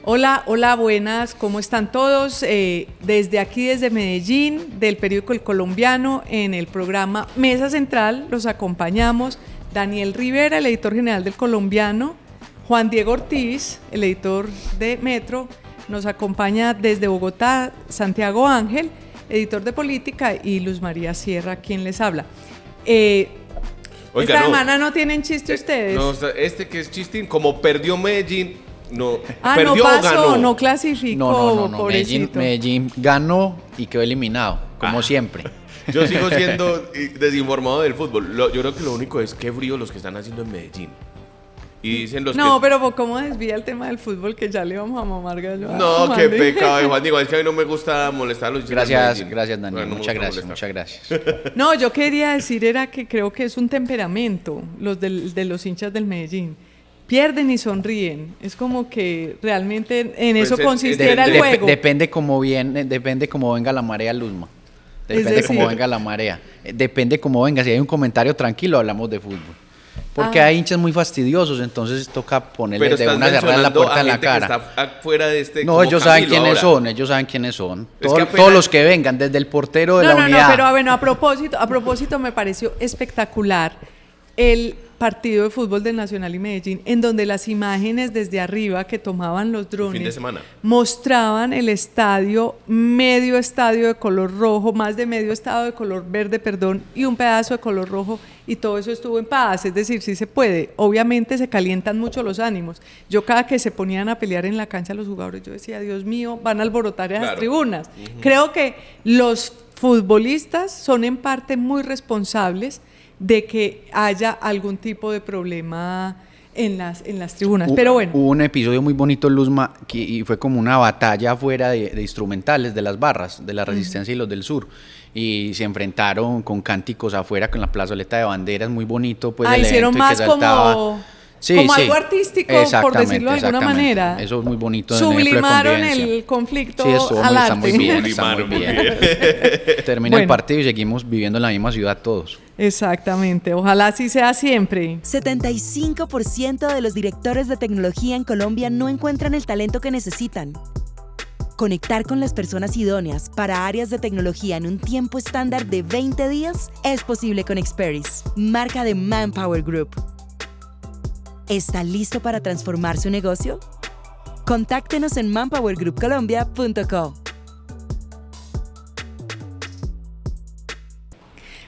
Hola, hola, buenas, ¿cómo están todos? Desde aquí, desde Medellín, del periódico El Colombiano, en el programa Mesa Central, los acompañamos Daniel Rivera, el editor general del Colombiano, Juan Diego Ortiz, el editor de Metro, nos acompaña desde Bogotá Santiago Ángel, editor de política, y Luz María Sierra, quien les habla. Oiga, esta semana no tienen chiste ustedes. No, que es chistín, como perdió Medellín, no, no perdió pasó, o ganó. no clasificó, no. pobrecito. Medellín ganó y quedó eliminado, como siempre. Yo sigo siendo desinformado del fútbol. Yo creo que lo único es qué frío los que están haciendo en Medellín. Y dicen los no, que... pero ¿cómo desvía el tema del fútbol que ya le vamos a mamar gallo? No, qué pecado, Juan Diego. Es que a mí no me gusta molestar a los chicos. Gracias, Daniel. Bueno, muchas gracias. No, yo quería decir era que creo que es un temperamento los de los hinchas del Medellín. Pierden y sonríen. Es como que realmente en eso consistiera el juego. Depende cómo venga la marea, Luzma. Depende cómo venga la marea. Depende cómo venga. Si hay un comentario tranquilo, hablamos de fútbol. Porque hay hinchas muy fastidiosos, entonces toca ponerles de una cerrada la puerta en la cara. Que está afuera de este, no, ellos saben quiénes son. Todos los que vengan, desde el portero de la unidad. No, pero bueno, a propósito me pareció espectacular el partido de fútbol del Nacional y Medellín, en donde las imágenes desde arriba que tomaban los drones fin de semana mostraban el estadio, medio estadio de color rojo, más de medio estadio de color verde, y un pedazo de color rojo, y todo eso estuvo en paz. Es decir, sí se puede. Obviamente se calientan mucho los ánimos. Yo cada que se ponían a pelear en la cancha los jugadores, yo decía, Dios mío, van a alborotar esas tribunas. Creo que los futbolistas son en parte muy responsables de que haya algún tipo de problema en las tribunas, pero bueno. Hubo un episodio muy bonito, Luzma, y fue como una batalla afuera de instrumentales, de las barras, de la Resistencia y los del Sur, y se enfrentaron con cánticos afuera, con la plazoleta de banderas, muy bonito, pues el hicieron evento, más y que saltaba... como algo artístico, por decirlo de alguna manera. Eso es muy bonito. Sublimaron el conflicto al arte. Está muy bien. Termina el partido y seguimos viviendo en la misma ciudad todos. Exactamente, ojalá así sea siempre. 75% de los directores de tecnología en Colombia no encuentran el talento que necesitan. Conectar con las personas idóneas para áreas de tecnología en un tiempo estándar de 20 días es posible con Experis, marca de Manpower Group. ¿Está listo para transformar su negocio? Contáctenos en manpowergroupcolombia.co.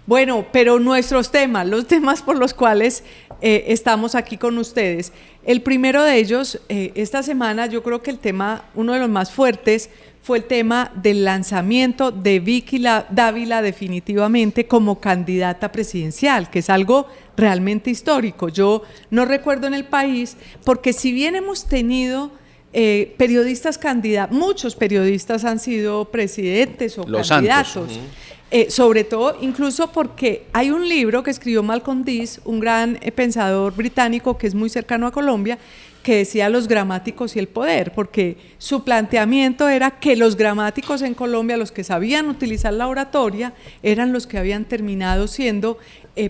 Bueno, pero nuestros temas, los temas por los cuales estamos aquí con ustedes. El primero de ellos, esta semana yo creo que el tema, uno de los más fuertes, fue el tema del lanzamiento de Vicky Dávila definitivamente como candidata presidencial, que es algo realmente histórico. Yo no recuerdo en el país, porque si bien hemos tenido periodistas candidatos, muchos periodistas han sido presidentes o los candidatos. Sobre todo, incluso porque hay un libro que escribió Malcolm Dees, un gran pensador británico que es muy cercano a Colombia, que decía los gramáticos y el poder, porque su planteamiento era que los gramáticos en Colombia, los que sabían utilizar la oratoria, eran los que habían terminado siendo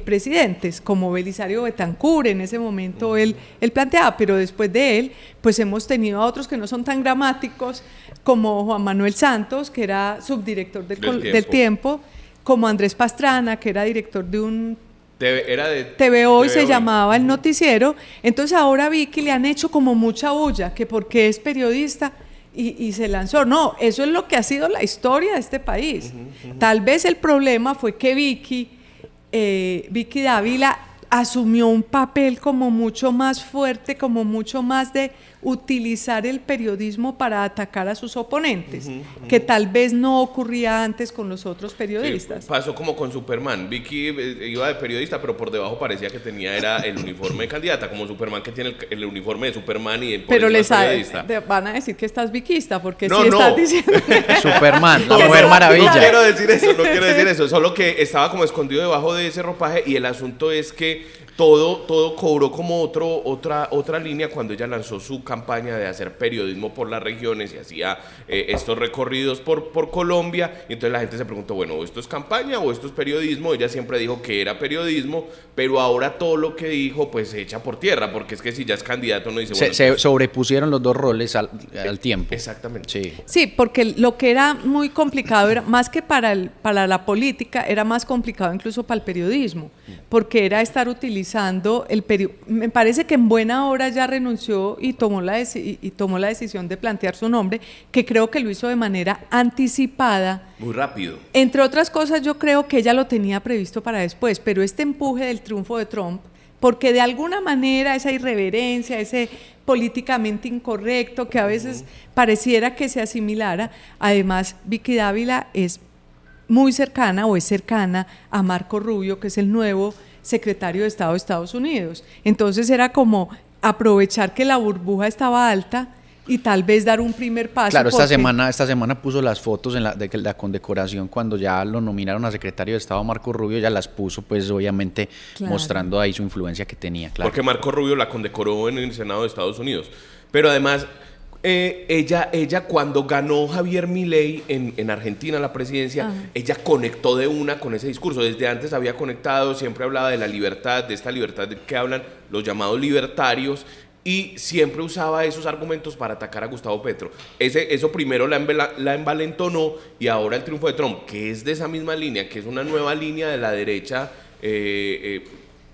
presidentes, como Belisario Betancur. En ese momento él planteaba, pero después de él, pues hemos tenido a otros que no son tan gramáticos, como Juan Manuel Santos, que era subdirector del Tiempo, como Andrés Pastrana, que era director de un TVO y se llamaba El Noticiero. Entonces ahora Vicky le han hecho como mucha bulla, que porque es periodista y se lanzó. No, eso es lo que ha sido la historia de este país. Tal vez el problema fue que Vicky Dávila asumió un papel como mucho más fuerte, como mucho más de utilizar el periodismo para atacar a sus oponentes, que tal vez no ocurría antes con los otros periodistas. Sí, pasó como con Superman. Vicky iba de periodista, pero por debajo parecía que era el uniforme de candidata, como Superman, que tiene el uniforme de Superman y pero les van a decir que estás viquista, porque no, si estás diciendo Superman, la Mujer Maravilla. No quiero decir eso, solo que estaba como escondido debajo de ese ropaje, y el asunto es que todo cobró como otra línea cuando ella lanzó su campaña de hacer periodismo por las regiones y hacía estos recorridos por Colombia. Y entonces la gente se preguntó, bueno, ¿esto es campaña o esto es periodismo? Ella siempre dijo que era periodismo, pero ahora todo lo que dijo pues se echa por tierra, porque es que si ya es candidato no dice... Bueno, se sobrepusieron los dos roles al tiempo. Exactamente. Sí, porque lo que era muy complicado, era más que para la política, era más complicado incluso para el periodismo, porque era estar utilizando el periodismo. Me parece que en buena hora ya renunció y tomó la decisión de plantear su nombre, que creo que lo hizo de manera anticipada. Muy rápido. Entre otras cosas, yo creo que ella lo tenía previsto para después, pero este empuje del triunfo de Trump, porque de alguna manera esa irreverencia, ese políticamente incorrecto que a veces pareciera que se asimilara, además Vicky Dávila es muy cercana o es cercana a Marco Rubio, que es el nuevo secretario de Estado de Estados Unidos. Entonces era como aprovechar que la burbuja estaba alta y tal vez dar un primer paso. Claro, esta semana puso las fotos de la condecoración cuando ya lo nominaron a secretario de Estado Marco Rubio, ya las puso pues obviamente mostrando ahí su influencia que tenía. Claro. Porque Marco Rubio la condecoró en el Senado de Estados Unidos. Pero además, ella cuando ganó Javier Milei en Argentina la presidencia, ella conectó de una con ese discurso. Desde antes había conectado, siempre hablaba de la libertad, de esta libertad de que hablan los llamados libertarios, y siempre usaba esos argumentos para atacar a Gustavo Petro. Eso primero la envalentonó, y ahora el triunfo de Trump, que es de esa misma línea, que es una nueva línea de la derecha,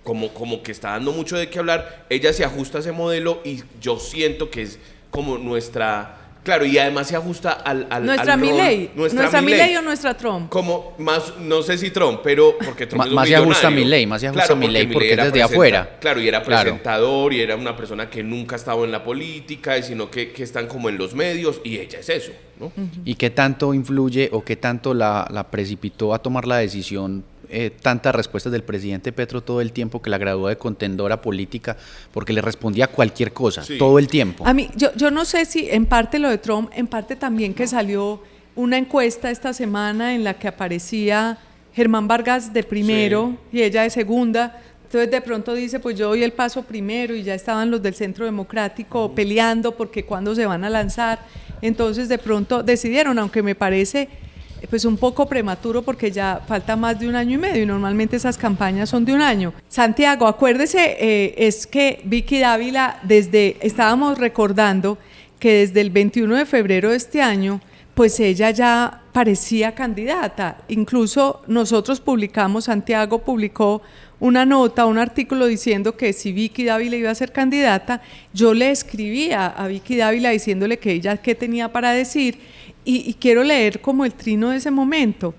como que está dando mucho de qué hablar. Ella se ajusta a ese modelo y yo siento que es como nuestra... Claro, y además se ajusta al nuestra Milei. ¿Nuestra Milei o nuestra Trump? Como más, no sé si Trump, pero porque Trump es un más se ajusta a Milei, porque es desde afuera. Claro, y era presentador, y era una persona que nunca ha estado en la política, sino que están como en los medios, y ella es eso, ¿no? ¿Y qué tanto influye o qué tanto la precipitó a tomar la decisión tantas respuestas del presidente Petro todo el tiempo, que la graduó de contendora política, porque le respondía a cualquier cosa, todo el tiempo? A mí, yo no sé si en parte lo de Trump, en parte también que salió una encuesta esta semana en la que aparecía Germán Vargas de primero y ella de segunda. Entonces de pronto dice, pues yo doy el paso primero, y ya estaban los del Centro Democrático peleando porque cuándo se van a lanzar. Entonces de pronto decidieron, aunque me parece pues un poco prematuro porque ya falta más de 1 año y medio y normalmente esas campañas son de 1 año. Santiago, acuérdese, es que Vicky Dávila, estábamos recordando que desde el 21 de febrero de este año, pues ella ya parecía candidata. Incluso nosotros Santiago publicó una nota, un artículo diciendo que si Vicky Dávila iba a ser candidata, yo le escribía a Vicky Dávila diciéndole que ella qué tenía para decir. Y quiero leer como el trino de ese momento.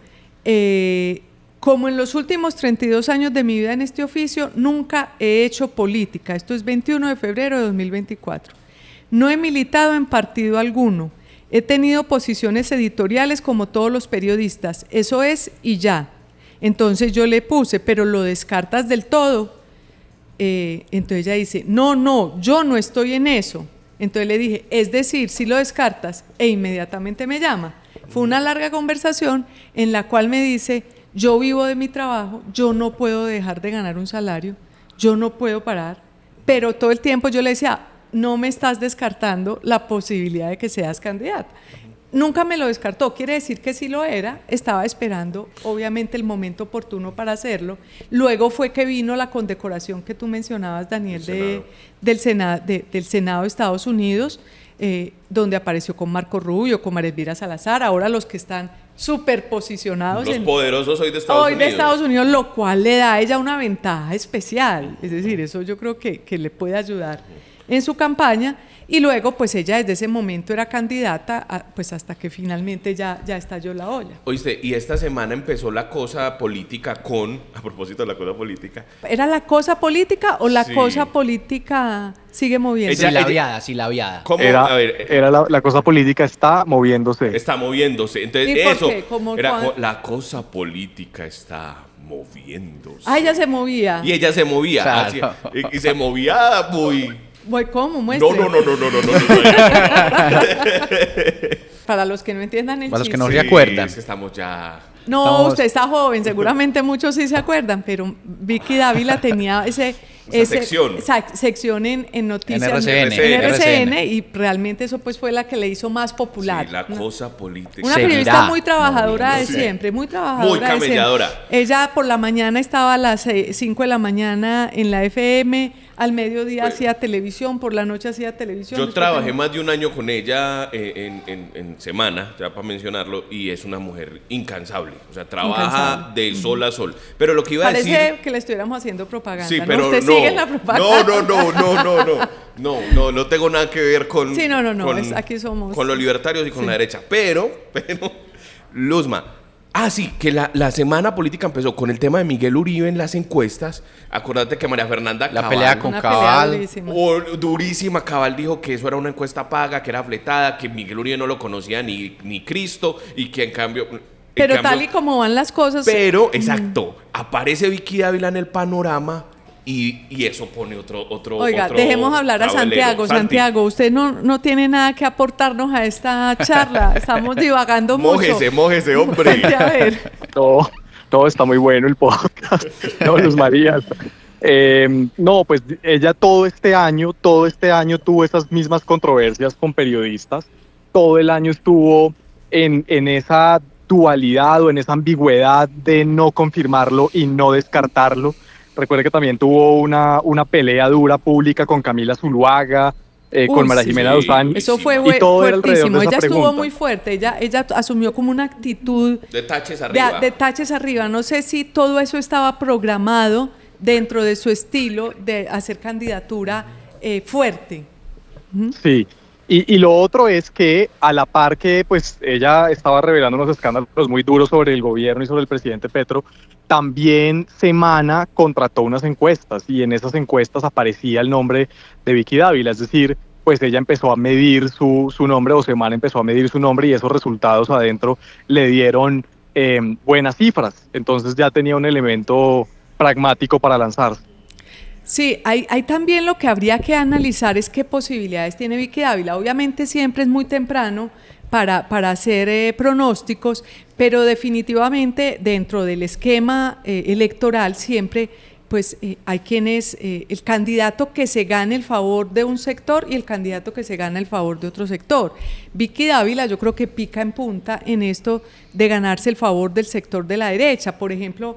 Como en los últimos 32 años de mi vida en este oficio, nunca he hecho política. Esto es 21 de febrero de 2024. No he militado en partido alguno. He tenido posiciones editoriales como todos los periodistas. Eso es y ya. Entonces yo le puse, pero lo descartas del todo. Entonces ella dice, no, yo no estoy en eso. Entonces le dije, es decir, si lo descartas, e inmediatamente me llama. Fue una larga conversación en la cual me dice, yo vivo de mi trabajo, yo no puedo dejar de ganar un salario, yo no puedo parar, pero todo el tiempo yo le decía, no me estás descartando la posibilidad de que seas candidata. Nunca me lo descartó, quiere decir que sí lo era, estaba esperando obviamente el momento oportuno para hacerlo. Luego fue que vino la condecoración que tú mencionabas, Daniel, del Senado de Estados Unidos, donde apareció con Marco Rubio, con María Elvira Salazar, ahora los que están superposicionados. Los poderosos hoy de Estados Unidos. Lo cual le da a ella una ventaja especial, es decir, eso yo creo que le puede ayudar en su campaña. Y luego, pues ella desde ese momento era candidata, pues hasta que finalmente ya estalló la olla. Oíste, y esta semana empezó la cosa política a propósito de la cosa política. ¿Era la cosa política o la cosa política sigue moviendo? Silabiada. ¿Cómo? Era la cosa política está moviéndose. Está moviéndose. Entonces, ¿y por eso qué? la cosa política está moviéndose. Ah, ella se movía. Y ella se movía. Claro. Y se movía muy... ¿Cómo? Muestre. No. Para los que no entiendan el Para los chiste. que no se acuerdan. Es que estamos ya... No, usted está joven, seguramente muchos sí se acuerdan, pero Vicky Dávila tenía sección en noticias En RCN, y realmente eso pues fue la que le hizo más popular. Sí, la cosa política. Una periodista muy trabajadora de siempre, muy trabajadora. Muy camelladora. Ella por la mañana estaba a las 5 de la mañana en la FM, al mediodía hacía televisión, por la noche hacía televisión. Yo trabajé más de un año con ella en semana, ya para mencionarlo, y es una mujer incansable. O sea, trabaja de sol a sol. Pero lo que iba a decir... Parece que le estuviéramos haciendo propaganda. Sí, pero ¿Usted sigue en la propaganda? No tengo nada que ver con... Sí, no, aquí somos... Con los libertarios y con la derecha. Pero, Luzma... sí, que la semana política empezó con el tema de Miguel Uribe en las encuestas. Acuérdate que María Fernanda La Cabal, pelea con Cabal. durísima. Cabal dijo que eso era una encuesta paga, que era fletada, que Miguel Uribe no lo conocía ni Cristo y que en cambio... Pero tal y como van las cosas... Pero, exacto, aparece Vicky Dávila en el panorama... Y eso pone otro. Oiga, dejemos hablar a Santiago. Santiago, usted no tiene nada que aportarnos a esta charla. Estamos divagando mucho. Mójese, hombre. A ver. Todo está muy bueno el podcast. No, Luz María. Pues ella todo este año tuvo esas mismas controversias con periodistas. Todo el año estuvo en esa dualidad o en esa ambigüedad de no confirmarlo y no descartarlo. Recuerde que también tuvo una pelea dura pública con Camila Zuluaga, con María Jimena Duzán. Eso fue fuertísimo. Ella estuvo muy fuerte. Ella asumió como una actitud de taches arriba. De taches arriba. No sé si todo eso estaba programado dentro de su estilo de hacer candidatura fuerte. Sí. Y lo otro es que a la par que pues ella estaba revelando unos escándalos muy duros sobre el gobierno y sobre el presidente Petro, también Semana contrató unas encuestas y en esas encuestas aparecía el nombre de Vicky Dávila, es decir, pues ella empezó a medir su nombre, o Semana empezó a medir su nombre y esos resultados adentro le dieron buenas cifras, entonces ya tenía un elemento pragmático para lanzarse. Sí, hay también lo que habría que analizar es qué posibilidades tiene Vicky Dávila. Obviamente siempre es muy temprano para hacer pronósticos, pero definitivamente dentro del esquema electoral siempre pues hay quienes, el candidato que se gane el favor de un sector y el candidato que se gana el favor de otro sector. Vicky Dávila yo creo que pica en punta en esto de ganarse el favor del sector de la derecha. Por ejemplo,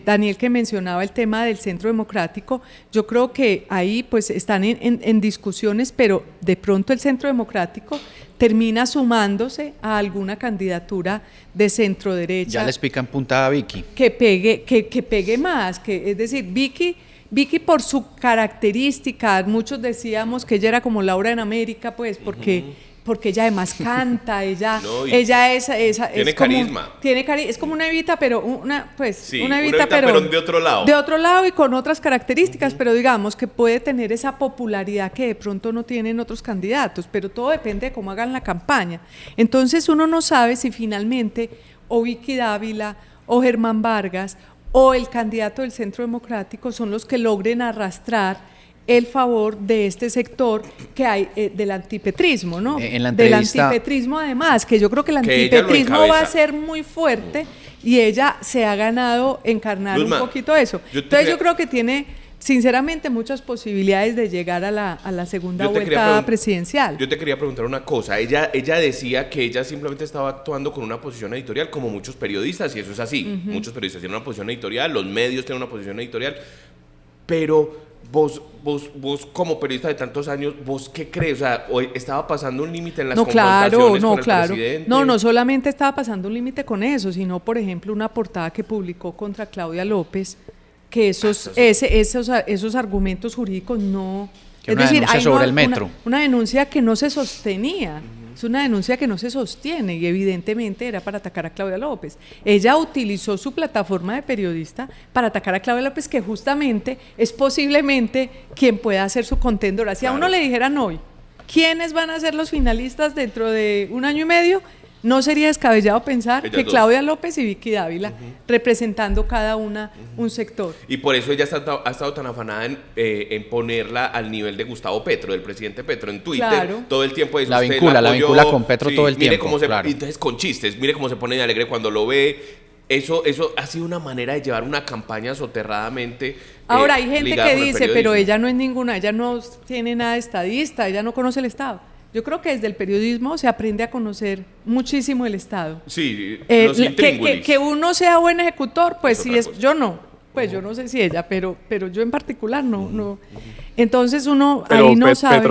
Daniel que mencionaba el tema del Centro Democrático, yo creo que ahí pues están en discusiones, pero de pronto el Centro Democrático termina sumándose a alguna candidatura de centro derecha. Ya les pica en punta a Vicky. Que pegue más, es decir, Vicky por su característica, muchos decíamos que ella era como Laura en América, pues, porque ella además canta, ella es tiene carisma. Es como una Evita, pero una Evita, pero de otro lado. De otro lado y con otras características, pero digamos que puede tener esa popularidad que de pronto no tienen otros candidatos, pero todo depende de cómo hagan la campaña. Entonces uno no sabe si finalmente o Vicky Dávila o Germán Vargas o el candidato del Centro Democrático son los que logren arrastrar el favor de este sector que hay del antipetrismo, ¿no? En la del entrevista, antipetrismo además, que yo creo que el antipetrismo va a ser muy fuerte y ella se ha ganado encarnar un poquito eso. Entonces yo creo que tiene sinceramente muchas posibilidades de llegar a la segunda vuelta presidencial. Yo te quería preguntar una cosa. Ella decía que ella simplemente estaba actuando con una posición editorial, como muchos periodistas, y eso es así. Muchos periodistas tienen una posición editorial, los medios tienen una posición editorial, pero vos como periodista de tantos años, ¿vos qué crees? O sea, ¿estaba pasando un límite en las confrontaciones con el presidente? No solamente estaba pasando un límite con eso, sino, por ejemplo, una portada que publicó contra Claudia López, que esos argumentos jurídicos no... Es decir, hay sobre el metro. Una denuncia que no se sostenía. Es una denuncia que no se sostiene y evidentemente era para atacar a Claudia López. Ella utilizó su plataforma de periodista para atacar a Claudia López, que justamente es posiblemente quien pueda ser su contendora. Si a uno le dijeran hoy, ¿quiénes van a ser los finalistas dentro de un año y medio? No sería descabellado pensar que Claudia López y Vicky Dávila, representando cada una un sector. Y por eso ella ha estado tan afanada en ponerla al nivel de Gustavo Petro, del presidente Petro, en Twitter. Claro. Todo el tiempo. La vincula con Petro todo el tiempo. Entonces con chistes, mire cómo se pone de alegre cuando lo ve. Eso ha sido una manera de llevar una campaña soterradamente Ahora hay gente ligada que con el dice, pero periodismo. ella no es ninguna, ella no tiene nada de estadista, ella no conoce el Estado. Yo creo que desde el periodismo se aprende a conocer muchísimo el Estado. Sí, los Que intríngulis. uno sea buen ejecutor, pues Es sí otra es, cosa. yo no, pues yo no sé si ella, pero yo en particular no. Entonces uno Pero ahí no sabe.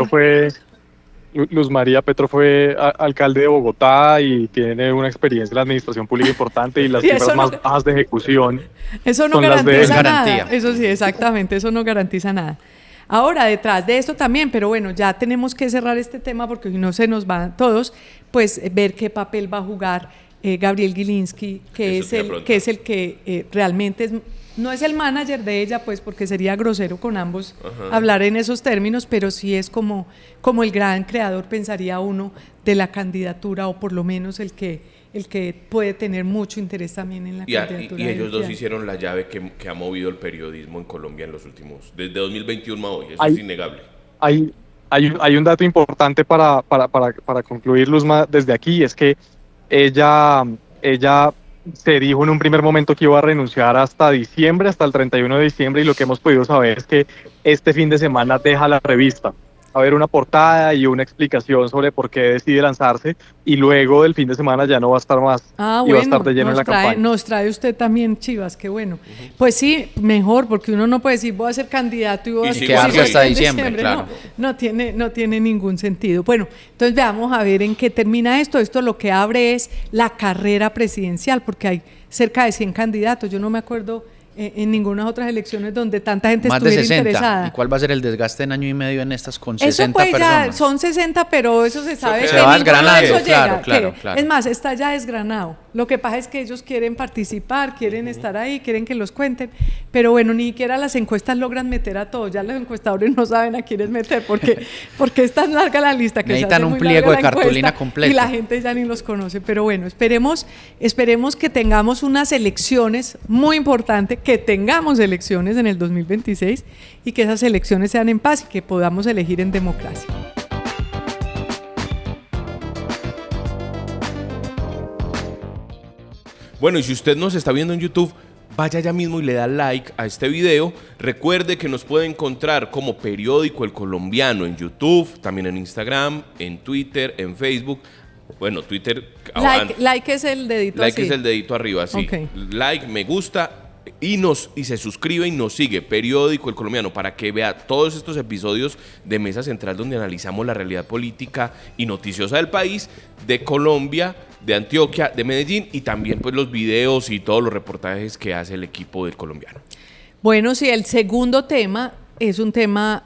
Luz María Petro fue alcalde de Bogotá y tiene una experiencia en la administración pública importante y las Y eso cifras no- más bajas de ejecución Eso no son las de él. garantiza nada. Garantía. Eso sí, exactamente, eso no garantiza nada. Ahora, detrás de esto también, pero bueno, ya tenemos que cerrar este tema porque si no se nos van todos, pues ver qué papel va a jugar Gabriel Gilinski, que Eso te iba a preguntar. que es el que realmente no es el manager de ella, pues porque sería grosero con ambos hablar en esos términos, pero sí es como el gran creador, pensaría uno, de la candidatura, o por lo menos el que puede tener mucho interés también en la candidatura. Y de ellos dos Fiat. hicieron la llave que ha movido el periodismo en Colombia en los últimos, desde 2021 a hoy, eso Hay- es innegable. Hay un dato importante para concluir, Luzma, desde aquí, es que ella se dijo en un primer momento que iba a renunciar hasta diciembre, hasta el 31 de diciembre, y lo que hemos podido saber es que este fin de semana deja la revista. A ver, una portada y una explicación sobre por qué decide lanzarse, y luego del fin de semana ya no va a estar más, Ah, y va a bueno, estar de lleno en la campaña. nos trae usted también, Chivas, qué bueno. Pues sí, mejor, porque uno no puede decir voy a ser candidato y voy Y a sigo seguir así hasta en diciembre, claro. No tiene ningún sentido. Bueno, entonces veamos a ver en qué termina esto. Esto lo que abre es la carrera presidencial, porque hay cerca de 100 candidatos. Yo no me acuerdo en ninguna otras elecciones donde tanta gente Más de estuviera 60. interesada. ¿Y cuál va a ser el desgaste en año y medio en estas con Eso 60 pues ya personas? son 60, pero eso se sabe queda que Se va ninguno de desgranando, esos claro, llega, claro, que- claro. Es más, está ya desgranado. Lo que pasa es que ellos quieren participar, quieren estar ahí, quieren que los cuenten, pero bueno, ni siquiera las encuestas logran meter a todos. Ya los encuestadores no saben a quiénes meter porque es tan larga la lista que se Necesitan hace un muy pliego larga de la cartulina encuesta completo. y la gente ya ni los conoce. Pero bueno, esperemos que tengamos unas elecciones muy importantes, que tengamos elecciones en el 2026 y que esas elecciones sean en paz y que podamos elegir en democracia. Bueno, y si usted nos está viendo en YouTube, vaya ya mismo y le da like a este video. Recuerde que nos puede encontrar como Periódico El Colombiano en YouTube, también en Instagram, en Twitter, en Facebook. Bueno, Twitter... Like es el dedito Like así. es el dedito arriba, sí. Ok. Like, me gusta y se suscribe y nos sigue, Periódico El Colombiano, para que vea todos estos episodios de Mesa Central donde analizamos la realidad política y noticiosa del país, de Colombia, de Antioquia, de Medellín, y también pues los videos y todos los reportajes que hace el equipo del Colombiano. Bueno, sí, el segundo tema es un tema,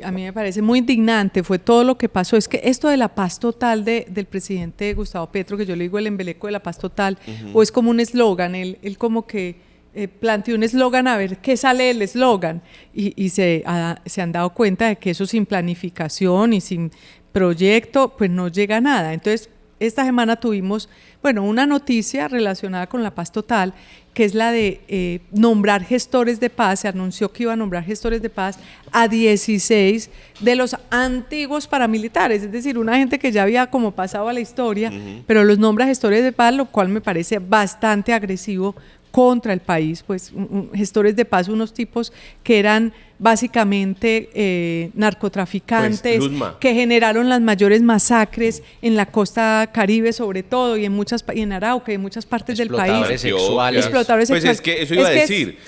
a mí me parece muy indignante, fue todo lo que pasó. Es que esto de la paz total del presidente Gustavo Petro, que yo le digo el embeleco de la paz total, o es como un eslogan, él como que planteó un eslogan a ver qué sale del eslogan, y se han dado cuenta de que eso sin planificación y sin proyecto, pues no llega a nada. Entonces, esta semana tuvimos, bueno, una noticia relacionada con la paz total, que es la de nombrar gestores de paz. Se anunció que iba a nombrar gestores de paz a 16 de los antiguos paramilitares, es decir, una gente que ya había como pasado a la historia, pero los nombra gestores de paz, lo cual me parece bastante agresivo contra el país, pues gestores de paz, unos tipos que eran básicamente narcotraficantes, Pues, Luzma, que generaron las mayores masacres en la costa Caribe sobre todo, y en Arauca y en muchas partes del país. Explotadores sexuales. Explotadores Pues sexuales. es que eso iba a decir.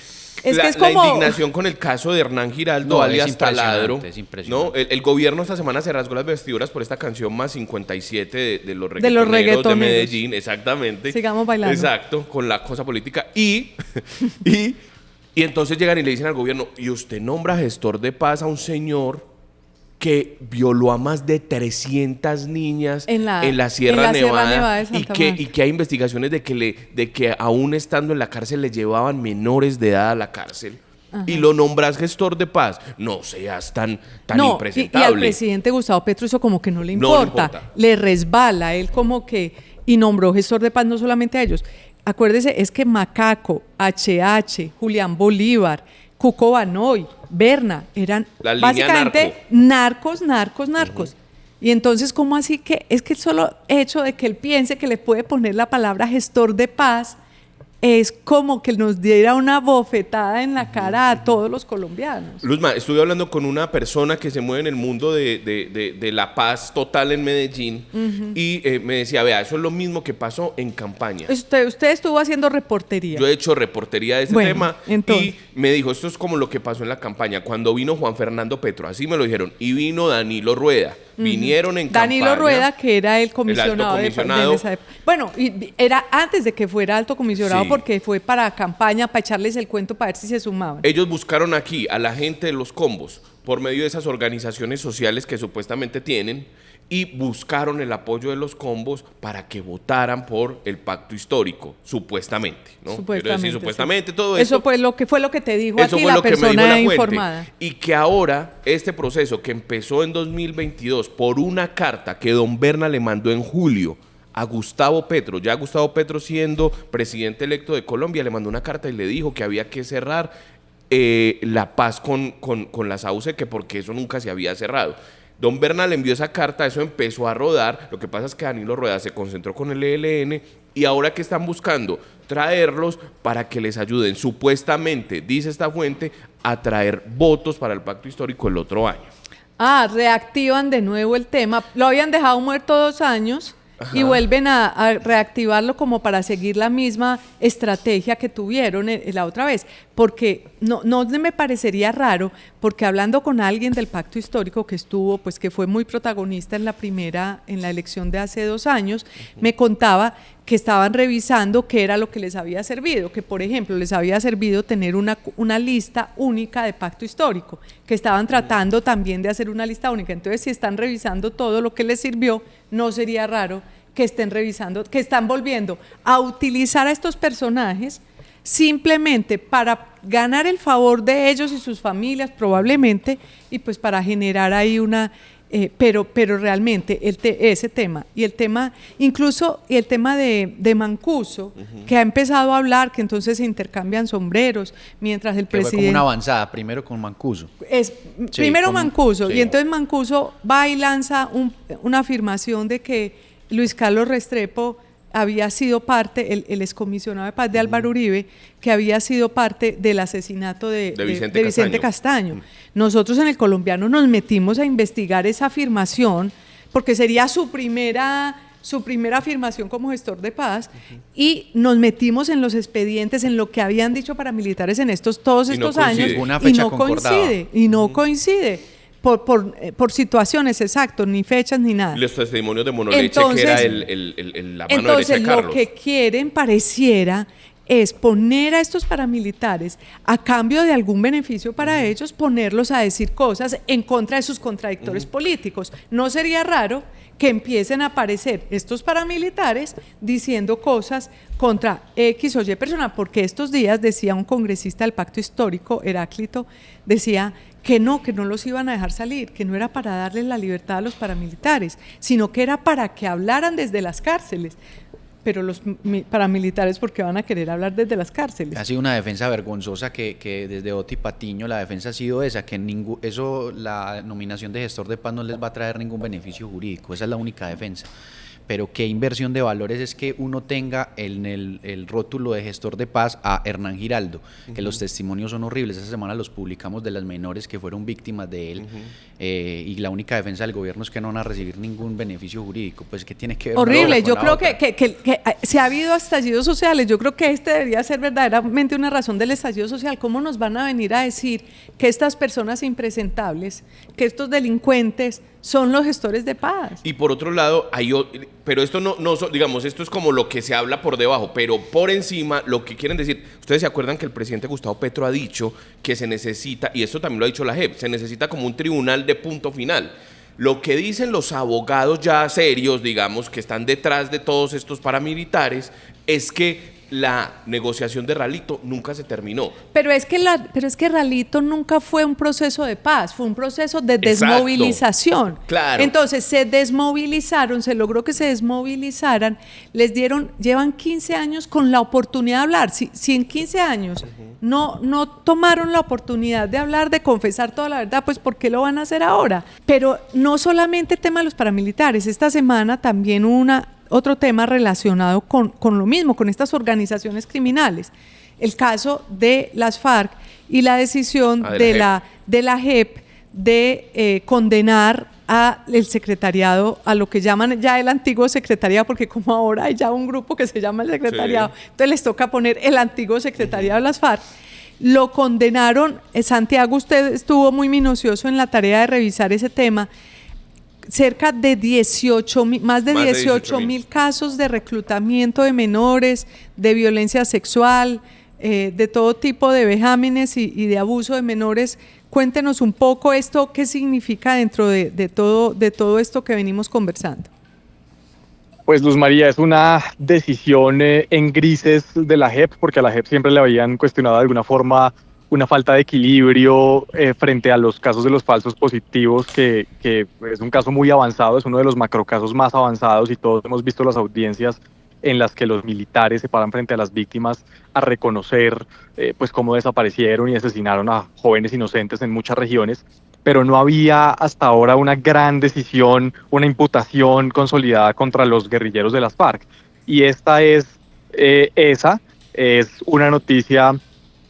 Es que es la como... indignación con el caso de Hernán Giraldo, No, alias es impresionante, Taladro. es impresionante. ¿No? El gobierno esta semana se rasgó las vestiduras por esta canción más 57 de los De los reggaetoneros de reggaetoneros. Medellín, exactamente. Sigamos bailando. Exacto, con la cosa política. Y entonces llegan y le dicen al gobierno, y usted nombra gestor de paz a un señor que violó a más de 300 niñas en la Sierra Nevada, de Santa y Marta. que hay investigaciones de que aún estando en la cárcel le llevaban menores de edad a la cárcel. Y lo nombras gestor de paz. No seas tan No, impresentable. y al presidente Gustavo Petro eso como que no le No le importa, importa. le resbala, él como que, y nombró gestor de paz no solamente a ellos. Acuérdese, es que Macaco, HH, Julián Bolívar, Cuco Banoy, Berna, eran La línea básicamente narcos. Y entonces, ¿cómo así que? Es que el solo hecho de que él piense que le puede poner la palabra gestor de paz es como que nos diera una bofetada en la cara a todos los colombianos. Luzma, estuve hablando con una persona que se mueve en el mundo de la paz total en Medellín y me decía, vea, eso es lo mismo que pasó en campaña. Usted estuvo haciendo reportería. Yo he hecho reportería de ese tema y me dijo, esto es como lo que pasó en la campaña, cuando vino Juan Fernando Petro, así me lo dijeron, y vino Danilo Rueda. Vinieron en Danilo campaña. Rueda, que era el comisionado, de esa época. Bueno, y era antes de que fuera alto comisionado, sí, porque fue para campaña, para echarles el cuento, para ver si se sumaban. Ellos buscaron aquí a la gente de los combos por medio de esas organizaciones sociales que supuestamente tienen y buscaron el apoyo de los combos para que votaran por el pacto histórico, supuestamente, ¿no? Quiero decir, supuestamente sí. todo eso. Eso fue lo que te dijo eso aquí fue la lo que me dijo persona la fuente. informada. Y que ahora este proceso que empezó en 2022 por una carta que don Berna le mandó en julio a Gustavo Petro, ya Gustavo Petro siendo presidente electo de Colombia, le mandó una carta y le dijo que había que cerrar la paz con las AUC, que porque eso nunca se había cerrado. Don Berna le envió esa carta, eso empezó a rodar. Lo que pasa es que Danilo Rueda se concentró con el ELN y ahora que están buscando traerlos para que les ayuden, supuestamente, dice esta fuente, a traer votos para el pacto histórico el otro año. Reactivan de nuevo el tema. Lo habían dejado muerto 2 años. Ajá. Y vuelven a reactivarlo como para seguir la misma estrategia que tuvieron la otra vez, porque no me parecería raro, porque hablando con alguien del pacto histórico que estuvo, pues que fue muy protagonista en la elección de hace 2 años, me contaba que estaban revisando qué era lo que les había servido, que por ejemplo les había servido tener una lista única de pacto histórico, que estaban tratando también de hacer una lista única. Entonces, si están revisando todo lo que les sirvió, no sería raro que estén revisando, que están volviendo a utilizar a estos personajes simplemente para ganar el favor de ellos y sus familias probablemente, y pues para generar ahí una... pero realmente ese tema y el tema incluso y el tema de Mancuso, que ha empezado a hablar que entonces se intercambian sombreros mientras el presidente... Fue como una avanzada, primero con Mancuso. Primero Mancuso, y entonces Mancuso va y lanza una afirmación de que Luis Carlos Restrepo había sido parte, el excomisionado de paz de Álvaro Uribe, que había sido parte del asesinato de Vicente Castaño. Nosotros en El Colombiano nos metimos a investigar esa afirmación, porque sería su primera afirmación como gestor de paz, y nos metimos en los expedientes, en lo que habían dicho paramilitares en todos estos años, y no coincide. Por situaciones, exacto, ni fechas ni nada. Los testimonios de Monoleche, entonces, que era la mano derecha de Carlos. Lo que quieren, pareciera, es poner a estos paramilitares, a cambio de algún beneficio para ellos, ponerlos a decir cosas en contra de sus contradictores políticos. No sería raro que empiecen a aparecer estos paramilitares diciendo cosas contra X o Y persona, porque estos días decía un congresista del Pacto Histórico, Heráclito, decía que no los iban a dejar salir, que no era para darles la libertad a los paramilitares, sino que era para que hablaran desde las cárceles. Pero los paramilitares, ¿por qué van a querer hablar desde las cárceles? Ha sido una defensa vergonzosa que desde Oti Patiño la defensa ha sido esa, que la nominación de gestor de paz no les va a traer ningún beneficio jurídico, esa es la única defensa. Pero qué inversión de valores es que uno tenga en el rótulo de gestor de paz a Hernán Giraldo, que los testimonios son horribles. Esta semana los publicamos de las menores que fueron víctimas de él, y la única defensa del gobierno es que no van a recibir ningún beneficio jurídico. Pues ¿qué tiene que ver? Horrible, yo creo que si ha habido estallidos sociales, yo creo que debería ser verdaderamente una razón del estallido social. ¿Cómo nos van a venir a decir que estas personas impresentables, que estos delincuentes son los gestores de paz? Y por otro lado, pero esto no, digamos, esto es como lo que se habla por debajo, pero por encima lo que quieren decir, ustedes se acuerdan que el presidente Gustavo Petro ha dicho que se necesita, y esto también lo ha dicho la JEP, se necesita como un tribunal de punto final. Lo que dicen los abogados ya serios, digamos, que están detrás de todos estos paramilitares, es que la negociación de Ralito nunca se terminó. Pero es que Ralito nunca fue un proceso de paz, fue un proceso de desmovilización. Claro. Entonces se desmovilizaron, se logró que se desmovilizaran, llevan 15 años con la oportunidad de hablar. Si en 15 años no tomaron la oportunidad de hablar, de confesar toda la verdad, pues ¿por qué lo van a hacer ahora? Pero no solamente el tema de los paramilitares, esta semana también otro tema relacionado con lo mismo, con estas organizaciones criminales. El caso de las FARC y la decisión de la JEP de condenar al secretariado, a lo que llaman ya el antiguo secretariado, porque como ahora hay ya un grupo que se llama el secretariado, entonces les toca poner el antiguo secretariado de las FARC. Lo condenaron, Santiago, usted estuvo muy minucioso en la tarea de revisar ese tema, cerca de más de 18.000 casos de reclutamiento de menores, de violencia sexual, de todo tipo de vejámenes y de abuso de menores. Cuéntenos un poco esto, qué significa dentro de todo esto que venimos conversando. Pues Luz María, es una decisión en grises de la JEP, porque a la JEP siempre le habían cuestionado de alguna forma una falta de equilibrio frente a los casos de los falsos positivos, que es un caso muy avanzado, es uno de los macrocasos más avanzados, y todos hemos visto las audiencias en las que los militares se paran frente a las víctimas a reconocer pues cómo desaparecieron y asesinaron a jóvenes inocentes en muchas regiones, pero no había hasta ahora una gran decisión, una imputación consolidada contra los guerrilleros de las FARC. Y esta es una noticia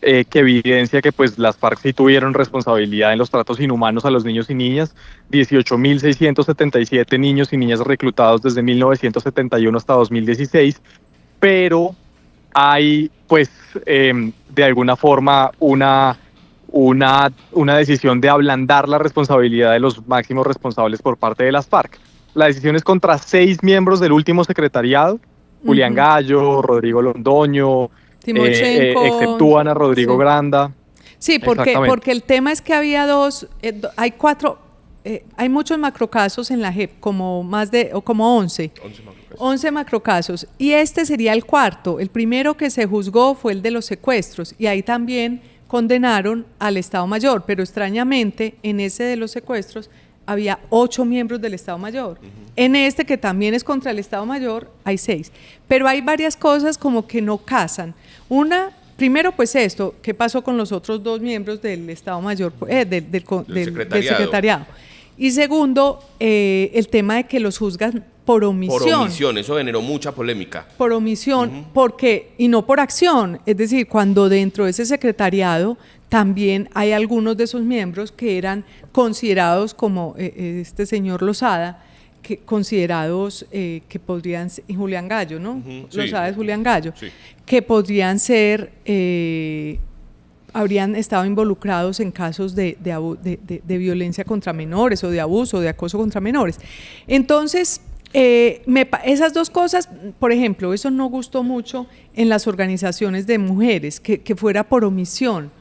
que evidencia que pues las FARC sí tuvieron responsabilidad en los tratos inhumanos a los niños y niñas. 18.677 niños y niñas reclutados desde 1971 hasta 2016, pero hay pues de alguna forma una decisión de ablandar la responsabilidad de los máximos responsables por parte de las FARC. La decisión es contra 6 miembros del último secretariado, Julián Gallo, Rodrigo Londoño, exceptúan a Rodrigo Granda. Sí, porque el tema es que había hay muchos macrocasos en la JEP, como 11 macrocasos, y este sería el cuarto. El primero que se juzgó fue el de los secuestros, y ahí también condenaron al Estado Mayor, pero extrañamente en ese de los secuestros había 8 miembros del Estado Mayor. En este, que también es contra el Estado Mayor, hay 6. Pero hay varias cosas como que no casan. Primero, pues esto, ¿qué pasó con los otros 2 miembros del Estado Mayor, del secretariado? Y segundo, el tema de que los juzgan por omisión. Por omisión, eso generó mucha polémica. Por omisión, y no por acción. Es decir, cuando dentro de ese secretariado también hay algunos de esos miembros que eran considerados, como este señor Lozada, considerados que podrían ser, y Julián Gallo, ¿no? Lozada es Julián Gallo, que podrían ser, habrían estado involucrados en casos de violencia contra menores, o de abuso, o de acoso contra menores. Entonces, esas dos cosas, por ejemplo, eso no gustó mucho en las organizaciones de mujeres, que fuera por omisión,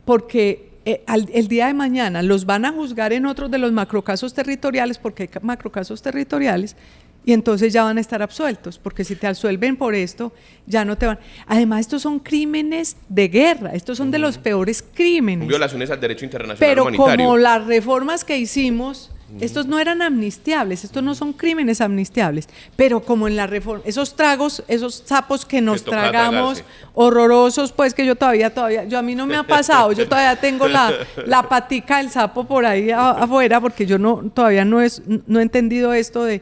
porque el día de mañana los van a juzgar en otros de los macrocasos territoriales, porque hay macrocasos territoriales, y entonces ya van a estar absueltos, porque si te absuelven por esto, ya no te van. Además, estos son crímenes de guerra, estos son de los peores crímenes. Violaciones al derecho internacional pero humanitario. Pero como las reformas que hicimos, estos no eran amnistiables, estos no son crímenes amnistiables, pero como en la reforma, esos tragos, esos sapos que nos tragamos, horrorosos, pues que yo todavía, a mí no me ha pasado, yo todavía tengo la patica del sapo por ahí afuera, porque yo todavía no he entendido esto de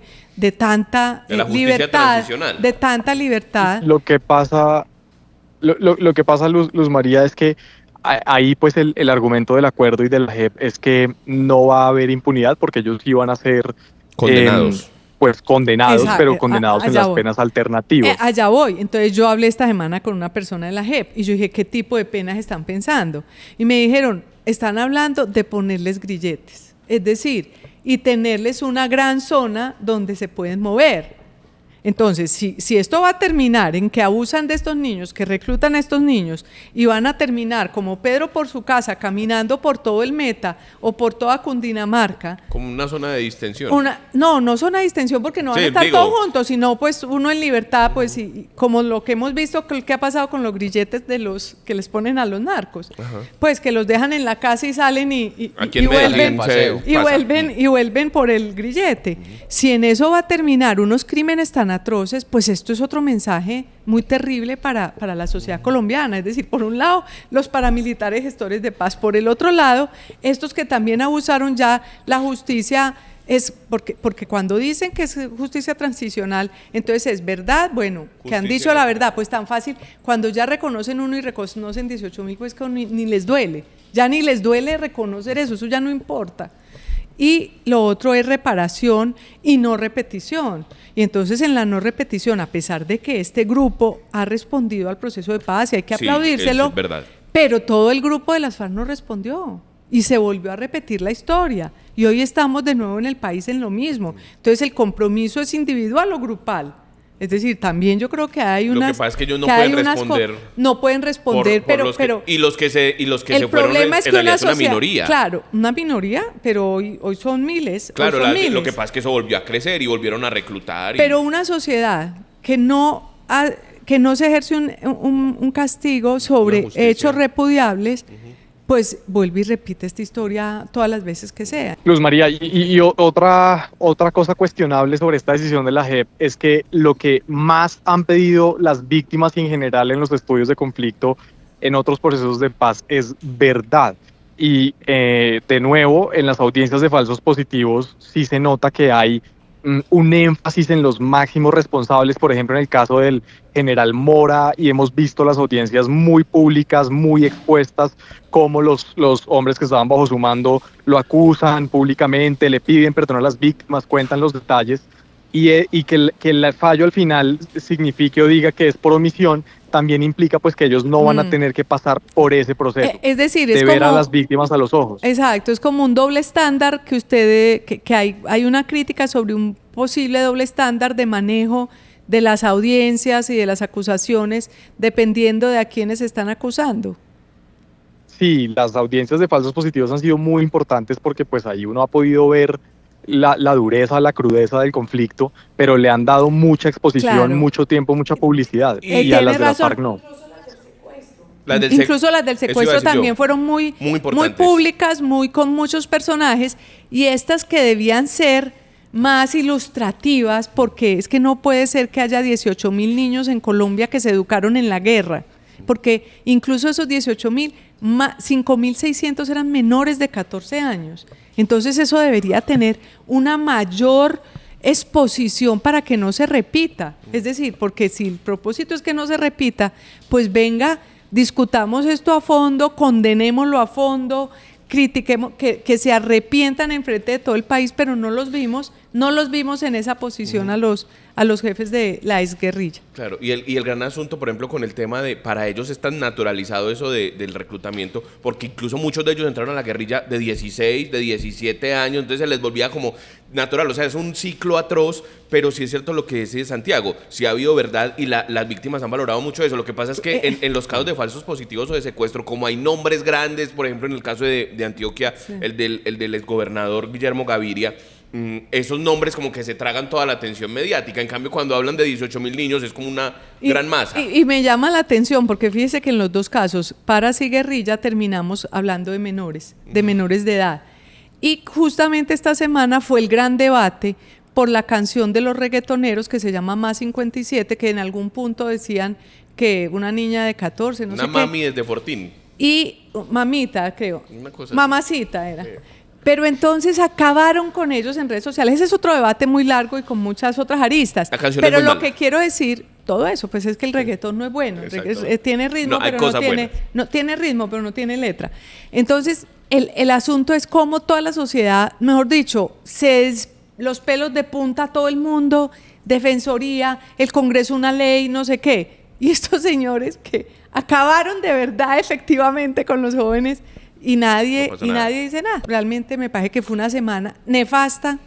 tanta libertad, de tanta libertad. Lo que pasa, Luz María, es que ahí pues el argumento del acuerdo y de la JEP es que no va a haber impunidad, porque ellos iban a ser condenados. Condenados, exacto, pero condenados en las penas alternativas. Allá voy. Entonces yo hablé esta semana con una persona de la JEP y yo dije, ¿qué tipo de penas están pensando? Y me dijeron, están hablando de ponerles grilletes, es decir, y tenerles una gran zona donde se pueden mover. Entonces, si esto va a terminar en que abusan de estos niños, que reclutan a estos niños, y van a terminar como Pedro por su casa, caminando por todo el Meta o por toda Cundinamarca. Como una zona de distensión. No zona de distensión, porque no van a estar todos juntos, sino pues uno en libertad, pues y como lo que hemos visto que ha pasado con los grilletes de los que les ponen a los narcos. Pues que los dejan en la casa y salen y vuelven por el grillete. Si en eso va a terminar unos crímenes tan atroces, pues esto es otro mensaje muy terrible para la sociedad colombiana. Es decir, por un lado, los paramilitares gestores de paz, por el otro lado, estos que también abusaron, ya la justicia es porque cuando dicen que es justicia transicional, entonces es verdad, bueno, que han dicho la verdad, pues tan fácil, cuando ya reconocen uno y reconocen 18.000, pues que ni les duele, ya ni les duele reconocer eso ya no importa. Y lo otro es reparación y no repetición. Y entonces en la no repetición, a pesar de que este grupo ha respondido al proceso de paz y hay que aplaudírselo, es verdad. Pero todo el grupo de las FARC no respondió y se volvió a repetir la historia. Y hoy estamos de nuevo en el país en lo mismo. Entonces el compromiso es individual o grupal. Es decir, también yo creo que hay unas... Lo que pasa es que ellos no pueden responder. No pueden responder, pero... Y los que se fueron en realidad es una minoría. Claro, una minoría, pero hoy son miles. Claro, son miles. Lo que pasa es que eso volvió a crecer y volvieron a reclutar. Pero una sociedad que no se ejerce un castigo sobre hechos repudiables, pues vuelve y repite esta historia todas las veces que sea. Luz María, y otra cosa cuestionable sobre esta decisión de la JEP es que lo que más han pedido las víctimas y en general en los estudios de conflicto en otros procesos de paz es verdad. Y de nuevo, en las audiencias de falsos positivos sí se nota que hay un énfasis en los máximos responsables, por ejemplo en el caso del general Mora, y hemos visto las audiencias muy públicas, muy expuestas, como los hombres que estaban bajo su mando lo acusan públicamente, le piden perdón a las víctimas, cuentan los detalles, y que el fallo al final signifique o diga que es por omisión, también implica pues que ellos no van a tener que pasar por ese proceso. Es decir, de ver a las víctimas a los ojos. Exacto, es como un doble estándar que hay una crítica sobre un posible doble estándar de manejo de las audiencias y de las acusaciones, dependiendo de a quienes están acusando. Sí, las audiencias de falsos positivos han sido muy importantes porque pues ahí uno ha podido ver la dureza, la crudeza del conflicto, pero le han dado mucha exposición, claro, mucho tiempo, mucha publicidad, y a las de la FARC no. Incluso las del secuestro también fueron muy públicas, con muchos personajes, y estas que debían ser más ilustrativas, porque es que no puede ser que haya 18.000 niños en Colombia que se educaron en la guerra, porque incluso esos 18.000, 5.600 eran menores de 14 años. Entonces eso debería tener una mayor exposición para que no se repita. Es decir, porque si el propósito es que no se repita, pues venga, discutamos esto a fondo, condenémoslo a fondo, critiquemos, que se arrepientan enfrente de todo el país, pero no los vimos en esa posición a los jefes de la exguerrilla. Claro, y el gran asunto, por ejemplo, con el tema de, para ellos es tan naturalizado eso del reclutamiento, porque incluso muchos de ellos entraron a la guerrilla de 16, de 17 años, entonces se les volvía como natural, o sea, es un ciclo atroz, pero sí es cierto lo que dice Santiago, sí ha habido verdad y las víctimas han valorado mucho eso. Lo que pasa es que en los casos de falsos positivos o de secuestro, como hay nombres grandes, por ejemplo, en el caso de Antioquia, sí, el del exgobernador Guillermo Gaviria, esos nombres como que se tragan toda la atención mediática. En cambio, cuando hablan de 18.000 niños es como una gran masa. Y me llama la atención porque fíjese que en los dos casos, Paras y Guerrilla, terminamos hablando de menores de edad. Y justamente esta semana fue el gran debate por la canción de los reggaetoneros que se llama Más 57, que en algún punto decían que una niña de 14, no sé qué. Una mami desde Fortín. Y mamita, creo. Mamacita era. Sí. Pero entonces acabaron con ellos en redes sociales. Ese es otro debate muy largo y con muchas otras aristas. Pero lo que quiero decir, todo eso, pues es que el reggaetón no es bueno. Tiene ritmo, pero no tiene ritmo, pero no tiene letra. Entonces, el asunto es cómo toda la sociedad, mejor dicho, los pelos de punta a todo el mundo, defensoría, el Congreso una ley, no sé qué. Y estos señores que acabaron de verdad, efectivamente, con los jóvenes, y nadie dice nada. Realmente me parece que fue una semana nefasta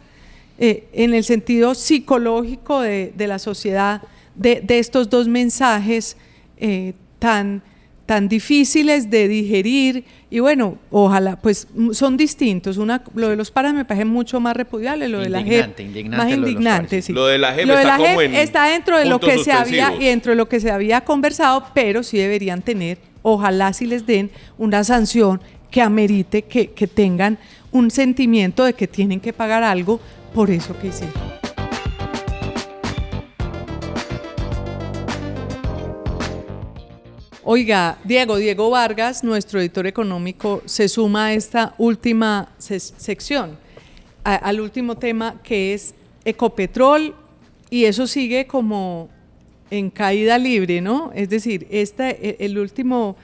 en el sentido psicológico de la sociedad, de estos dos mensajes tan difíciles de digerir. Y bueno, ojalá, pues son distintos. Lo de los paras me parece mucho más repudiable, lo de la JEP más indignante. Sí. Lo de la JEP está dentro de lo que se había y dentro de lo que se había conversado, pero sí deberían tener, ojalá si les den una sanción que amerite que tengan un sentimiento de que tienen que pagar algo por eso que hicieron. Oiga, Diego Vargas, nuestro editor económico, se suma a esta última sección. al último tema, que es Ecopetrol, y eso sigue como en caída libre, ¿no? Es decir, el último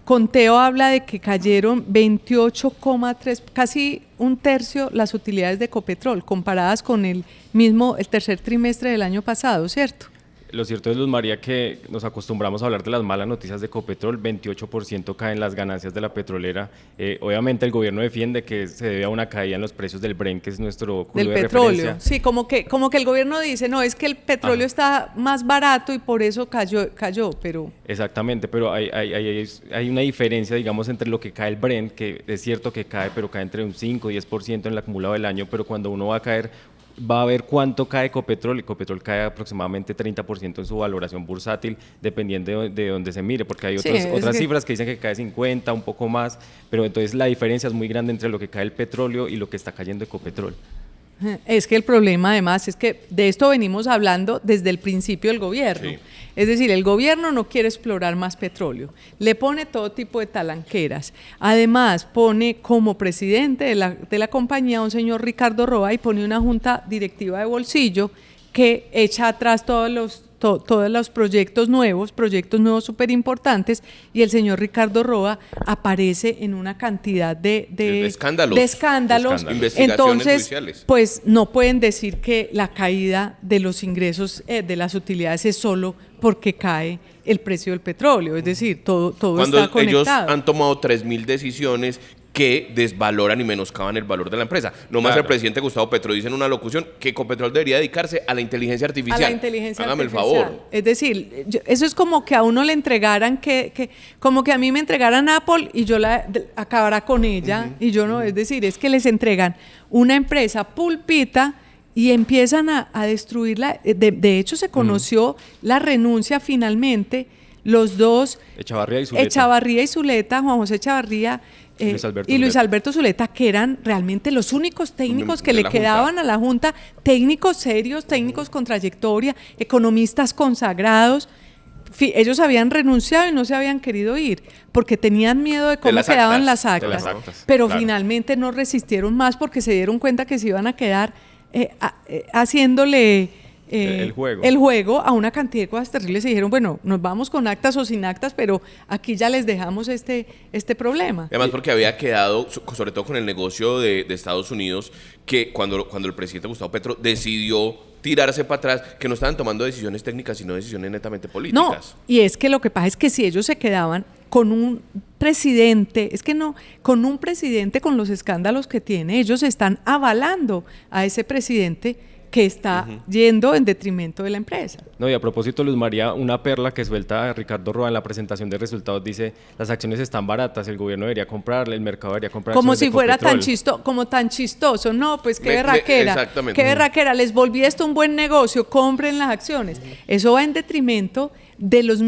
conteo habla de que cayeron 28,3, casi un tercio las utilidades de Ecopetrol, comparadas con el tercer trimestre del año pasado, ¿cierto? Lo cierto es, Luz María, que nos acostumbramos a hablar de las malas noticias de Ecopetrol. 28% caen las ganancias de la petrolera. Obviamente el gobierno defiende que se debe a una caída en los precios del Brent, que es nuestro crudo de petróleo. referencia. Sí, como que el gobierno dice, no, es que el petróleo está más barato y por eso cayó, pero... Exactamente, pero hay una diferencia, digamos, entre lo que cae el Brent, que es cierto que cae, pero cae entre un 5 y 10% en el acumulado del año, pero cuando uno va a ver cuánto cae Ecopetrol. Ecopetrol cae aproximadamente 30% en su valoración bursátil, dependiendo de dónde se mire, porque hay otras cifras que dicen que cae 50, un poco más, pero entonces la diferencia es muy grande entre lo que cae el petróleo y lo que está cayendo Ecopetrol. Es que el problema además es que de esto venimos hablando desde el principio del gobierno. Sí. Es decir, el gobierno no quiere explorar más petróleo, le pone todo tipo de talanqueras. Además, pone como presidente de la compañía a un señor Ricardo Roa y pone una junta directiva de bolsillo que echa atrás todos los proyectos nuevos súper importantes, y el señor Ricardo Roa aparece en una cantidad de escándalos. Entonces, judiciales. Pues no pueden decir que la caída de los ingresos de las utilidades es solo porque cae el precio del petróleo, es decir, todo está conectado. Cuando ellos han tomado 3.000 decisiones que desvaloran y menoscaban el valor de la empresa. Nomás claro. El presidente Gustavo Petro dice en una locución que Ecopetrol debería dedicarse a la inteligencia artificial. Hágame el favor. Es decir, eso es como que a uno le entregaran, como que a mí me entregaran Apple y yo acabara con ella, y yo no, es decir, es que les entregan una empresa pulpita y empiezan a destruirla. De hecho, se conoció la renuncia finalmente, los dos, Echavarría y Zuleta, Juan José Echavarría Luis Alberto Zuleta, que eran realmente los únicos técnicos que le quedaban a la Junta, técnicos serios, técnicos con trayectoria, economistas consagrados. Ellos habían renunciado y no se habían querido ir porque tenían miedo de cómo quedaban las actas. Pero claro, finalmente no resistieron más porque se dieron cuenta que se iban a quedar haciéndole el juego a una cantidad de cosas terribles, y dijeron, bueno, nos vamos con actas o sin actas, pero aquí ya les dejamos este problema. Además, porque había quedado, sobre todo con el negocio de Estados Unidos, que cuando el presidente Gustavo Petro decidió tirarse para atrás, que no estaban tomando decisiones técnicas, sino decisiones netamente políticas. No, y es que lo que pasa es que si ellos se quedaban con un presidente, con un presidente con los escándalos que tiene, ellos están avalando a ese presidente que está yendo en detrimento de la empresa. No, y a propósito, Luz María, una perla que suelta Ricardo Roa en la presentación de resultados dice: las acciones están baratas, el gobierno debería comprarle, el mercado debería comprar. Como si fuera tan chistoso, no, pues qué berraquera, les volví esto un buen negocio, compren las acciones. Eso va en detrimento de los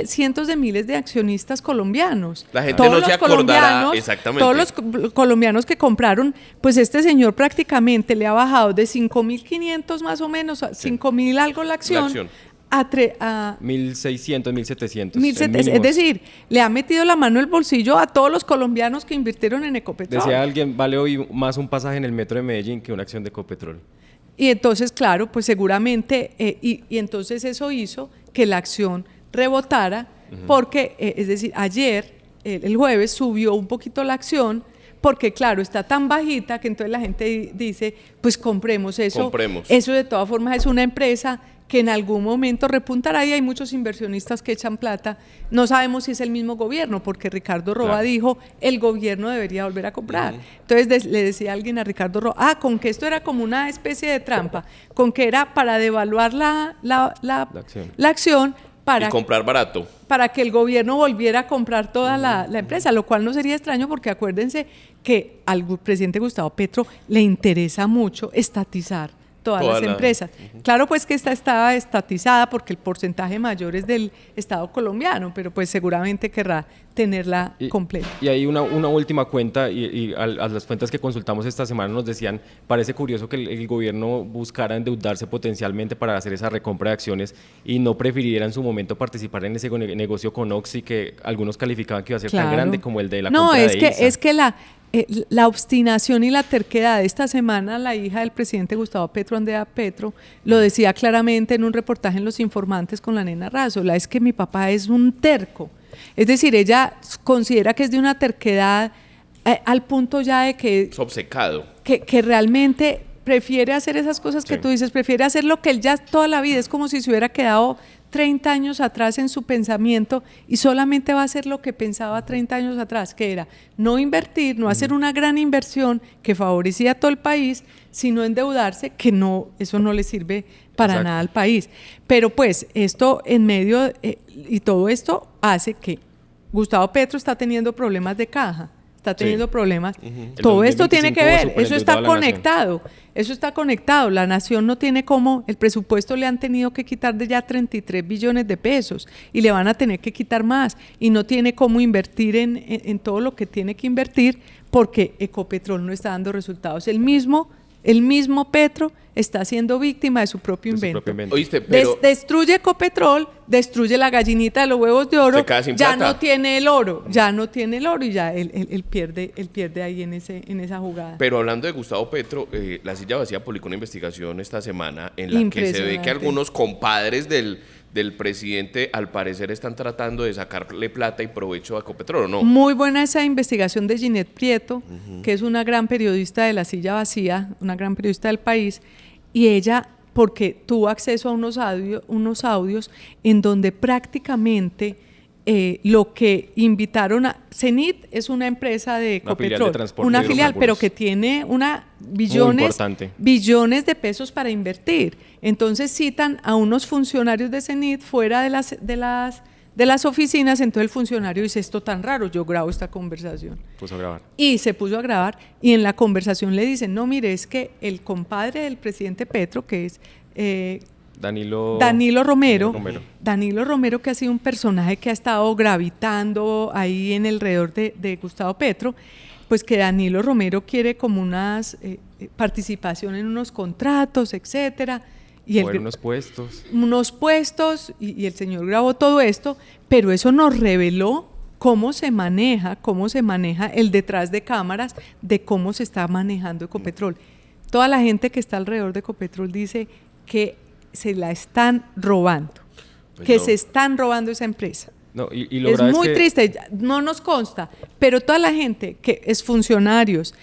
cientos de miles de accionistas colombianos. La gente no se acordará exactamente. Todos los colombianos que compraron, pues este señor prácticamente le ha bajado de 5.500 más o menos, a 5.000 algo la acción. A 1.600, 1.700. Es decir, le ha metido la mano en el bolsillo a todos los colombianos que invirtieron en Ecopetrol. Decía alguien, vale hoy más un pasaje en el metro de Medellín que una acción de Ecopetrol. Y entonces, claro, pues seguramente, y entonces eso hizo que la acción rebotara, porque, es decir, ayer, el jueves, subió un poquito la acción, porque claro, está tan bajita que entonces la gente dice, pues compremos eso. Eso de todas formas es una empresa que en algún momento repuntará, y hay muchos inversionistas que echan plata. No sabemos si es el mismo gobierno, porque Ricardo Roa dijo, el gobierno debería volver a comprar. Entonces le decía alguien a Ricardo Roa, con que esto era como una especie de trampa, con que era para devaluar la acción para comprar barato. Para que el gobierno volviera a comprar toda la empresa, lo cual no sería extraño, porque acuérdense que al presidente Gustavo Petro le interesa mucho estatizar todas las empresas. Claro, pues que esta estaba estatizada porque el porcentaje mayor es del Estado colombiano, pero pues seguramente querrá tenerla completa. Y hay una última cuenta, y a las fuentes que consultamos esta semana nos decían, parece curioso que el gobierno buscara endeudarse potencialmente para hacer esa recompra de acciones y no prefiriera en su momento participar en ese negocio con Oxy, que algunos calificaban que iba a ser tan grande como el de la compra de ISA. Es que la obstinación y la terquedad. Esta semana la hija del presidente Gustavo Petro, Andrea Petro, lo decía claramente en un reportaje en Los Informantes con la nena Razola, es que mi papá es un terco. Es decir, ella considera que es de una terquedad al punto ya de que... Es obcecado. Que realmente prefiere hacer esas cosas que Sí. tú dices, prefiere hacer lo que él ya toda la vida, es como si se hubiera quedado 30 años atrás en su pensamiento y solamente va a hacer lo que pensaba 30 años atrás, que era no invertir, no hacer una gran inversión que favorecía a todo el país, sino endeudarse, que no, eso no le sirve para Exacto. nada al país. Pero pues esto en medio, y todo esto hace que Gustavo Petro está teniendo problemas de caja, está teniendo problemas. Todo El esto tiene que 2025 ver, eso está superendeudado a la nación. conectado, eso está conectado. La nación no tiene cómo, el presupuesto le han tenido que quitar de ya 33 billones de pesos y le van a tener que quitar más y no tiene cómo invertir en todo lo que tiene que invertir porque Ecopetrol no está dando resultados. El mismo Petro está siendo víctima de su propio De su invento. propio invento. Oíste, pero... Destruye Ecopetrol, destruye la gallinita de los huevos de oro, Se queda sin ya plata. no tiene el oro, y ya él pierde ahí en esa jugada. Pero hablando de Gustavo Petro, La Silla Vacía publicó una investigación esta semana en la que se ve Impresionante. que algunos compadres del presidente al parecer están tratando de sacarle plata y provecho a Ecopetrol, ¿o no? Muy buena esa investigación de Ginette Prieto, que es una gran periodista de La Silla Vacía, una gran periodista del país, y ella, porque tuvo acceso a unos audios en donde prácticamente lo que invitaron a... Cenit es una empresa de Una filial de Ecopetrol, transporte una de filial, pero hidrocarburos. que tiene importante. billones de pesos para invertir. Entonces citan a unos funcionarios de Cenit fuera de las oficinas, entonces el funcionario dice, esto tan raro, yo grabo esta conversación. Puso a grabar. Y se puso a grabar y en la conversación le dicen, no, mire, es que el compadre del presidente Petro, que es Danilo Romero, que ha sido un personaje que ha estado gravitando ahí en el alrededor de Gustavo Petro, pues que Danilo Romero quiere como unas participación en unos contratos, etcétera. Y Mover unos puestos. Y el señor grabó todo esto, pero eso nos reveló cómo se maneja el detrás de cámaras de cómo se está manejando Ecopetrol. Toda la gente que está alrededor de Ecopetrol dice que se la están robando, Pues que no. se están robando esa empresa. No, y lo Es grave muy que- triste, no nos consta, pero toda la gente que es funcionarios,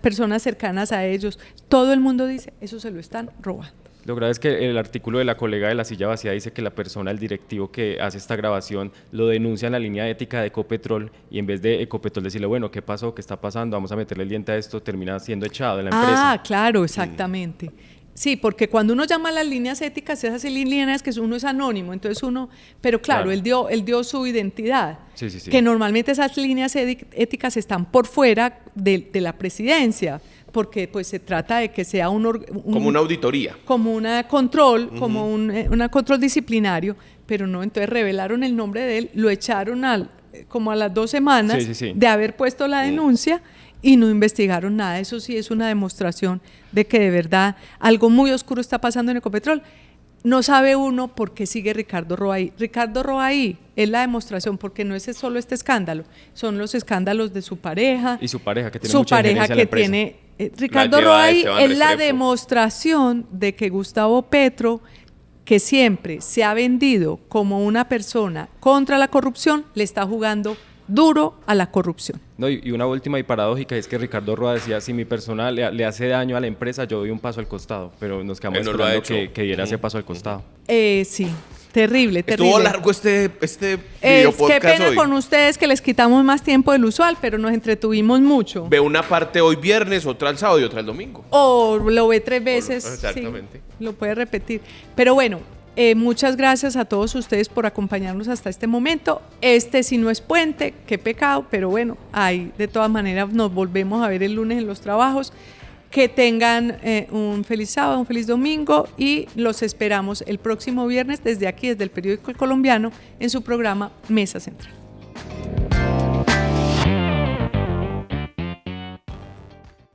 personas cercanas a ellos, todo el mundo dice, eso se lo están robando. Lo grave es que el artículo de la colega de La Silla Vacía dice que la persona, el directivo que hace esta grabación, lo denuncia en la línea ética de Ecopetrol y en vez de Ecopetrol decirle, bueno, ¿qué pasó? ¿Qué está pasando? Vamos a meterle el diente a esto, termina siendo echado de la empresa. Ah, claro, exactamente. Sí, porque cuando uno llama a las líneas éticas, esas líneas que uno es anónimo, entonces uno, pero claro, Claro. él dio su identidad, Sí, sí, sí. que normalmente esas líneas éticas están por fuera de la presidencia, porque pues se trata de que sea Como una auditoría. como una control, como una control disciplinario, pero no, entonces revelaron el nombre de él, lo echaron como a las 2 semanas Sí, sí, sí. de haber puesto la denuncia y no investigaron nada. Eso sí es una demostración de que de verdad algo muy oscuro está pasando en Ecopetrol. No sabe uno por qué sigue Ricardo Roa ahí. Ricardo Roa ahí es la demostración, porque no es solo este escándalo, son los escándalos de su pareja. Y su pareja, que tiene Su mucha pareja injerencia en la que empresa. tiene... Ricardo lleva Roa ahí Esteban es la Restrepo. demostración de que Gustavo Petro, que siempre se ha vendido como una persona contra la corrupción, le está jugando duro a la corrupción. No, y una última y paradójica es que Ricardo Roa decía, si mi persona le hace daño a la empresa, yo doy un paso al costado, pero nos quedamos Él no lo ha esperando hecho. que diera ese paso al costado. Sí, terrible, terrible. Estuvo largo este video Qué podcast pena hoy. con ustedes que les quitamos más tiempo del usual, pero nos entretuvimos mucho. Ve una parte hoy viernes, otra el sábado y otra el domingo. O lo ve 3 veces. Exactamente. Sí, lo puede repetir. Pero bueno, muchas gracias a todos ustedes por acompañarnos hasta este momento. Si no es puente, qué pecado, pero bueno, ahí de todas maneras nos volvemos a ver el lunes en los trabajos. Que tengan un feliz sábado, un feliz domingo y los esperamos el próximo viernes desde aquí, desde el periódico El Colombiano, en su programa Mesa Central.